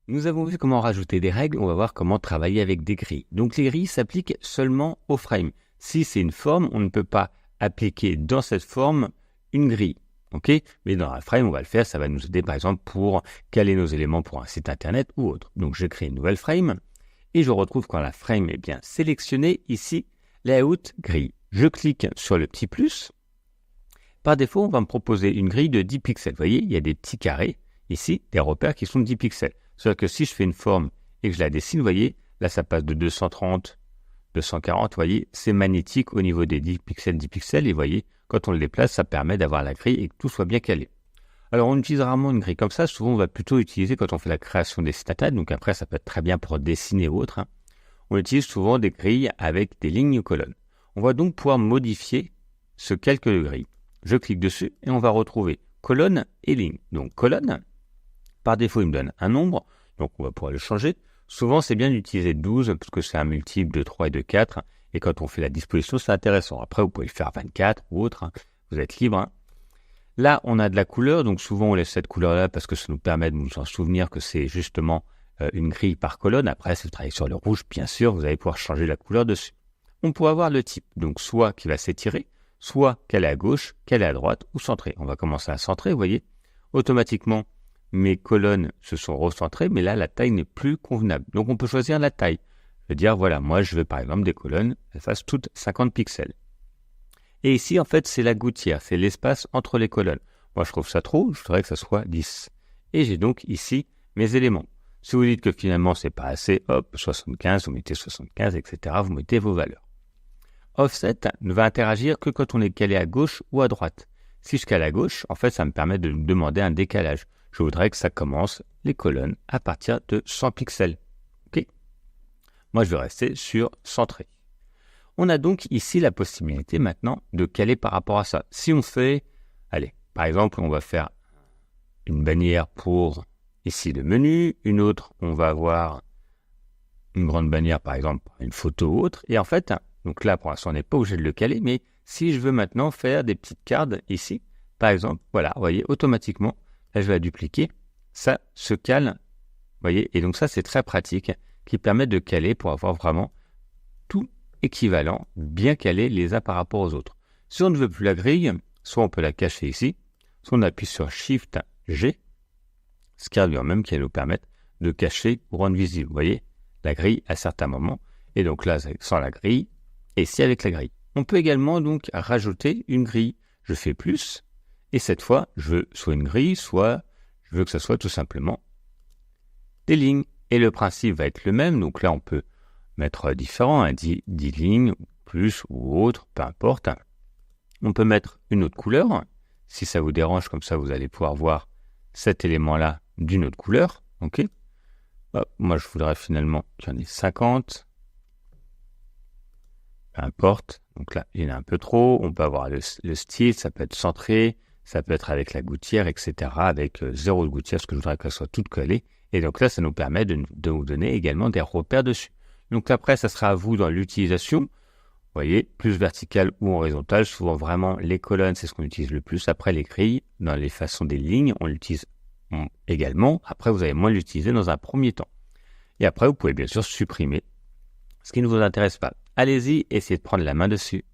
Nous avons vu comment rajouter des règles, on va voir comment travailler avec des grilles. Donc les grilles s'appliquent seulement au frame. Si c'est une forme, on ne peut pas appliquer dans cette forme une grille. Okay, mais dans un frame, on va le faire, ça va nous aider par exemple pour caler nos éléments pour un site internet ou autre. Donc je crée une nouvelle frame et je retrouve quand la frame est bien sélectionnée, ici, layout grille. Je clique sur le petit plus. Par défaut, on va me proposer une grille de 10 pixels. Vous voyez, il y a des petits carrés ici, des repères qui sont de 10 pixels. C'est-à-dire que si je fais une forme et que je la dessine, vous voyez, là ça passe de 230, 240, vous voyez, c'est magnétique au niveau des 10 pixels, et vous voyez, quand on le déplace, ça permet d'avoir la grille et que tout soit bien calé. Alors on utilise rarement une grille comme ça, souvent on va plutôt utiliser quand on fait la création des sites internet, donc après ça peut être très bien pour dessiner ou autre, On utilise souvent des grilles avec des lignes ou colonnes. On va donc pouvoir modifier ce calque de grille. Je clique dessus et on va retrouver colonne et ligne. Donc colonne, par défaut il me donne un nombre, donc on va pouvoir le changer. Souvent c'est bien d'utiliser 12 parce que c'est un multiple de 3 et de 4, et quand on fait la disposition c'est intéressant. Après vous pouvez le faire 24 ou autre, vous êtes libre. Là on a de la couleur, donc souvent on laisse cette couleur là parce que ça nous permet de nous en souvenir que c'est justement une grille par colonne. Après si vous travaillez sur le rouge, bien sûr vous allez pouvoir changer la couleur dessus. On peut avoir le type, donc soit qui va s'étirer, soit qu'elle est à gauche, qu'elle est à droite ou centrée. On va commencer à centrer, vous voyez. Automatiquement, mes colonnes se sont recentrées, mais là, la taille n'est plus convenable. Donc, on peut choisir la taille. Je veux dire, voilà, moi, je veux par exemple des colonnes, elles fassent toutes 50 pixels. Et ici, en fait, c'est la gouttière, c'est l'espace entre les colonnes. Moi, je trouve ça trop, je voudrais que ça soit 10. Et j'ai donc ici mes éléments. Si vous dites que finalement, c'est pas assez, hop, 75, vous mettez 75, etc., vous mettez vos valeurs. Offset ne va interagir que quand on est calé à gauche ou à droite. Si je cale à gauche, en fait, ça me permet de demander un décalage. Je voudrais que ça commence les colonnes à partir de 100 pixels. Okay. Moi, je vais rester sur centré. On a donc ici la possibilité maintenant de caler par rapport à ça. Si on fait, allez, par exemple, on va faire une bannière pour ici le menu, une autre, on va avoir une grande bannière, par exemple, une photo ou autre, et en fait, donc là, pour l'instant, on n'est pas obligé de le caler, mais si je veux maintenant faire des petites cartes ici, par exemple, voilà, vous voyez, automatiquement, là, je vais la dupliquer, ça se cale, vous voyez, et donc ça, c'est très pratique, qui permet de caler pour avoir vraiment tout équivalent, bien calé les uns par rapport aux autres. Si on ne veut plus la grille, soit on peut la cacher ici, soit on appuie sur Shift G, ce qui revient même qui va nous permettre de cacher ou rendre visible, vous voyez, la grille à certains moments, et donc là, sans la grille, et ici avec la grille. On peut également donc rajouter une grille. Je fais plus, et cette fois, je veux soit une grille, soit je veux que ce soit tout simplement des lignes. Et le principe va être le même, donc là on peut mettre différent, 10 lignes, plus ou autre, peu importe. On peut mettre une autre couleur, si ça vous dérange, comme ça vous allez pouvoir voir cet élément-là d'une autre couleur. Ok. Hop, moi je voudrais finalement qu'il y en ait 50. Peu importe, donc là il y en a un peu trop. On peut avoir le style, ça peut être centré, ça peut être avec la gouttière, etc. Avec zéro de gouttière, parce que je voudrais qu'elle soit toute collée. Et donc là, ça nous permet de vous donner également des repères dessus. Donc après, ça sera à vous dans l'utilisation. Vous voyez, plus vertical ou horizontal. Souvent, vraiment, les colonnes, c'est ce qu'on utilise le plus. Après, les grilles, dans les façons des lignes, on l'utilise également. Après, vous allez moins l'utiliser dans un premier temps. Et après, vous pouvez bien sûr supprimer ce qui ne vous intéresse pas. Allez-y, essayez de prendre la main dessus.